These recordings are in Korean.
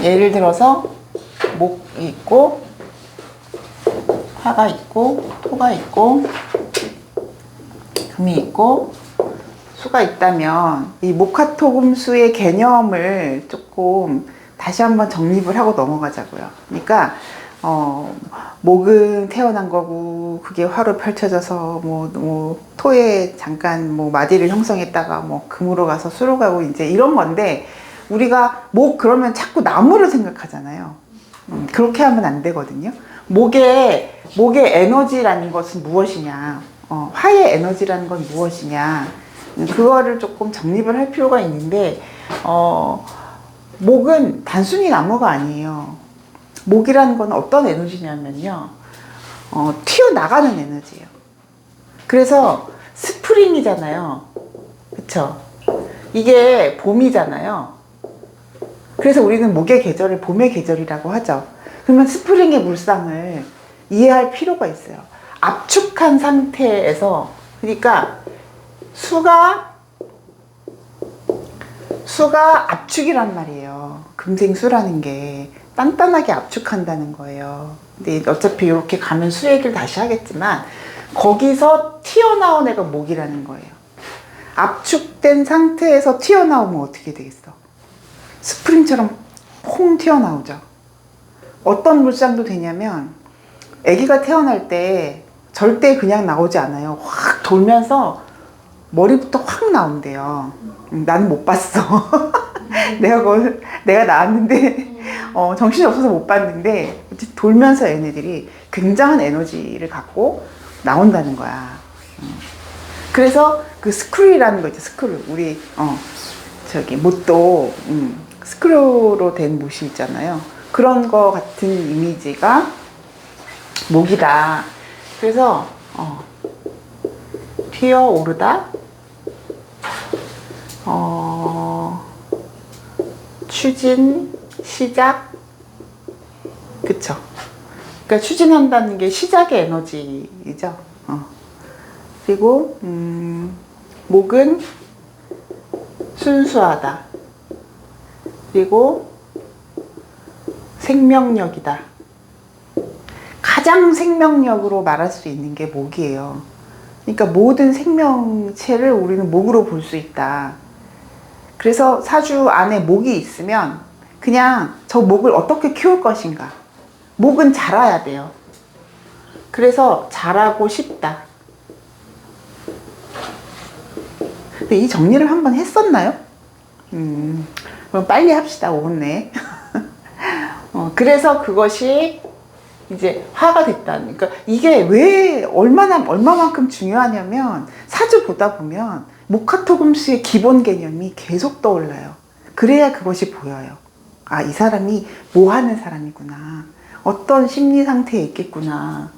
예를 들어서 목이 있고 화가 있고 토가 있고 금이 있고 수가 있다면 이 목화토금수의 개념을 조금 다시 한번 정립을 하고 넘어가자고요. 그러니까 목은 태어난 거고 그게 화로 펼쳐져서 뭐 토에 잠깐 뭐 마디를 형성했다가 뭐 금으로 가서 수로 가고 이제 이런 건데, 우리가 목 그러면 자꾸 나무를 생각하잖아요. 그렇게 하면 안 되거든요. 목의 에너지라는 것은 무엇이냐, 화의 에너지라는 건 무엇이냐, 그거를 조금 정립을 할 필요가 있는데, 목은 단순히 나무가 아니에요. 목이라는 건 어떤 에너지냐면요, 튀어나가는 에너지예요. 그래서 스프링이잖아요. 그쵸? 이게 봄이잖아요. 그래서 우리는 목의 계절을 봄의 계절이라고 하죠. 그러면 스프링의 물상을 이해할 필요가 있어요. 압축한 상태에서, 그러니까 수가 압축이란 말이에요. 금생수라는 게 단단하게 압축한다는 거예요. 근데 어차피 이렇게 가면 수 얘기를 다시 하겠지만, 거기서 튀어나온 애가 목이라는 거예요. 압축된 상태에서 튀어나오면 어떻게 되겠어? 스프링처럼 퐁 튀어나오죠. 어떤 물상도 되냐면, 아기가 태어날 때 절대 그냥 나오지 않아요. 확 돌면서 머리부터 확 나온대요. 나는 못 봤어. 내가 나왔는데 정신이 없어서 못 봤는데, 돌면서 얘네들이 굉장한 에너지를 갖고 나온다는 거야. 그래서 그 스크류라는 거 있죠. 스크류. 우리 못도 스크류로 된 못이 있잖아요. 그런 거 같은 이미지가 목이다. 그래서 튀어오르다, 추진, 시작, 그쵸? 그러니까 추진한다는 게 시작의 에너지이죠. 그리고 목은 순수하다. 그리고 생명력이다. 가장 생명력으로 말할 수 있는 게 목이에요. 그러니까 모든 생명체를 우리는 목으로 볼 수 있다. 그래서 사주 안에 목이 있으면 그냥 저 목을 어떻게 키울 것인가. 목은 자라야 돼요. 그래서 자라고 싶다. 근데 이 정리를 한번 했었나요? 그럼 빨리 합시다. 5분 내에. 그래서 그것이 이제 화가 됐다는. 그러니까 이게 왜 얼마만큼 중요하냐면, 사주 보다 보면 목화토금수의 기본 개념이 계속 떠올라요. 그래야 그것이 보여요. 아, 이 사람이 뭐 하는 사람이구나. 어떤 심리 상태에 있겠구나.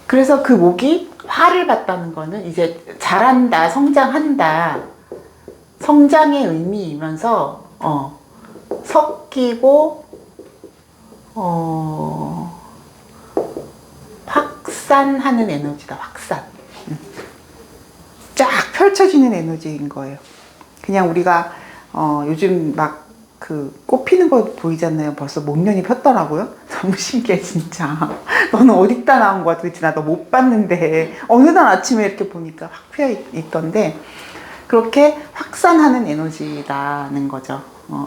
그래서 그 목이 화를 받다는 거는 이제 자란다, 성장한다. 성장의 의미이면서 섞이고 확산하는 에너지다. 확산. 쫙 펼쳐지는 에너지인 거예요. 그냥 우리가 요즘 막 그 꽃 피는 거 보이잖아요. 벌써 목련이 폈더라고요. 너무 신기해 진짜. 너는 어디다 나온 거야 도대체. 나 너 못 봤는데 어느 날 아침에 이렇게 보니까 확 피어 있던데, 그렇게 확산하는 에너지라는 거죠.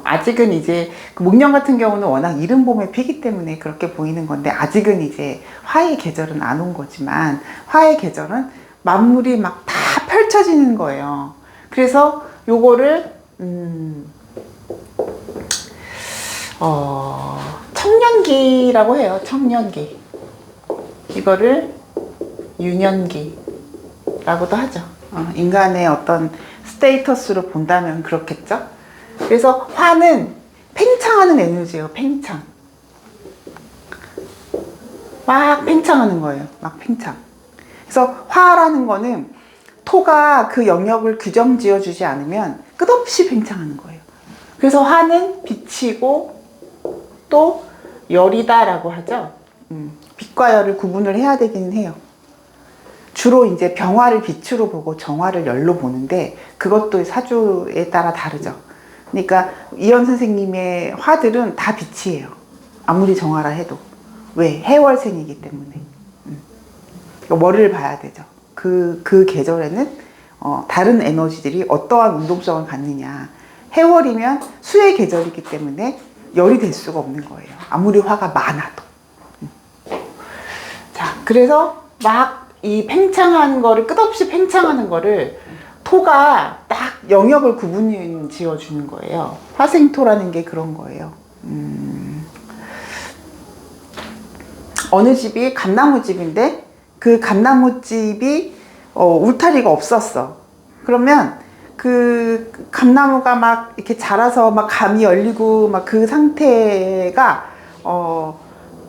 아직은 이제 그 목련 같은 경우는 워낙 이른 봄에 피기 때문에 그렇게 보이는 건데, 아직은 이제 화의 계절은 안 온 거지만, 화의 계절은 만물이 막 다 펼쳐지는 거예요. 그래서 요거를 청년기라고 해요. 청년기. 이거를 유년기라고도 하죠. 인간의 어떤 스테이터스로 본다면 그렇겠죠. 그래서 화는 팽창하는 에너지예요. 팽창. 막 팽창하는 거예요. 막 팽창. 그래서 화라는 거는 토가 그 영역을 규정 지어주지 않으면 끝없이 팽창하는 거예요. 그래서 화는 빛이고 또 열이다라고 하죠. 빛과 열을 구분을 해야 되기는 해요. 주로 이제 병화를 빛으로 보고 정화를 열로 보는데, 그것도 사주에 따라 다르죠. 그러니까 이현 선생님의 화들은 다 빛이에요. 아무리 정화라 해도. 왜? 해월생이기 때문에. 그러니까 월을 봐야 되죠. 그 계절에는 다른 에너지들이 어떠한 운동성을 갖느냐. 해월이면 수의 계절이기 때문에 열이 될 수가 없는 거예요. 아무리 화가 많아도. 자, 그래서 막 이 팽창하는 거를, 끝없이 팽창하는 거를 토가 딱 영역을 구분 지어주는 거예요. 화생토라는 게 그런 거예요. 어느 집이 감나무집인데 그 감나무집이 울타리가 없었어. 그러면 그 감나무가 막 이렇게 자라서 막 감이 열리고 막 그 상태가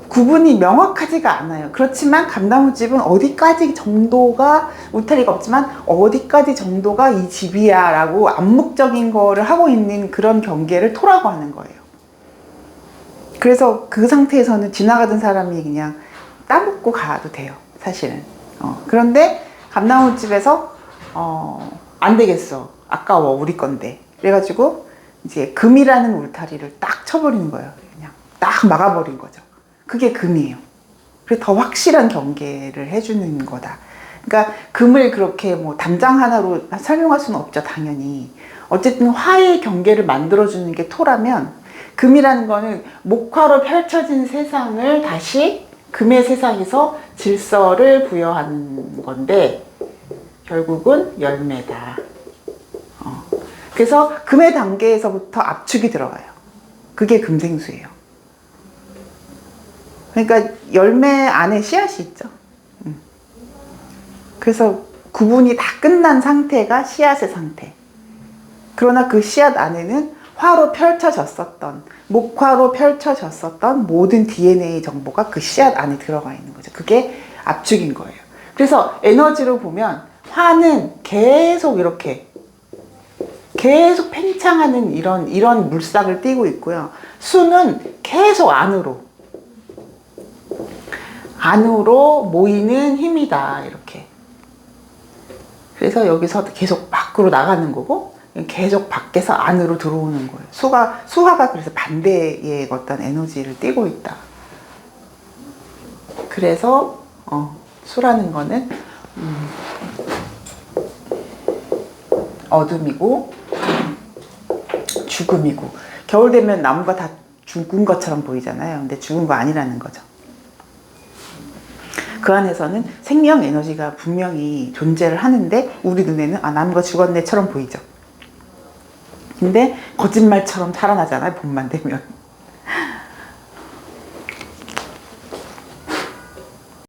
구분이 명확하지가 않아요. 그렇지만 감나무집은 어디까지 정도가, 울타리가 없지만 어디까지 정도가 이 집이야 라고 암묵적인 거를 하고 있는 그런 경계를 토라고 하는 거예요. 그래서 그 상태에서는 지나가던 사람이 그냥 따먹고 가도 돼요, 사실은. 그런데 감나무집에서 안 되겠어, 아까워, 우리 건데, 그래가지고 이제 금이라는 울타리를 딱 쳐버리는 거예요. 그냥 딱 막아버린 거죠. 그게 금이에요. 그래서 더 확실한 경계를 해주는 거다. 그러니까 금을 그렇게 뭐 담장 하나로 설명할 수는 없죠, 당연히. 어쨌든 화의 경계를 만들어주는 게 토라면, 금이라는 거는 목화로 펼쳐진 세상을 다시 금의 세상에서 질서를 부여하는 건데 결국은 열매다. 그래서 금의 단계에서부터 압축이 들어가요. 그게 금생수예요. 그러니까 열매 안에 씨앗이 있죠. 그래서 구분이 다 끝난 상태가 씨앗의 상태. 그러나 그 씨앗 안에는 화로 펼쳐졌었던, 목화로 펼쳐졌었던 모든 DNA 정보가 그 씨앗 안에 들어가 있는 거죠. 그게 압축인 거예요. 그래서 에너지로 보면 화는 계속 이렇게 계속 팽창하는 이런 물싹을 띠고 있고요. 수는 계속 안으로 모이는 힘이다, 이렇게. 그래서 여기서 계속 밖으로 나가는 거고 계속 밖에서 안으로 들어오는 거예요. 수화가 그래서 반대의 어떤 에너지를 띠고 있다. 그래서 수라는 거는 어둠이고 죽음이고, 겨울 되면 나무가 다 죽은 것처럼 보이잖아요. 근데 죽은 거 아니라는 거죠. 그 안에서는 생명 에너지가 분명히 존재를 하는데 우리 눈에는 나무가 죽었네처럼 보이죠. 근데 거짓말처럼 살아나잖아요, 봄만 되면.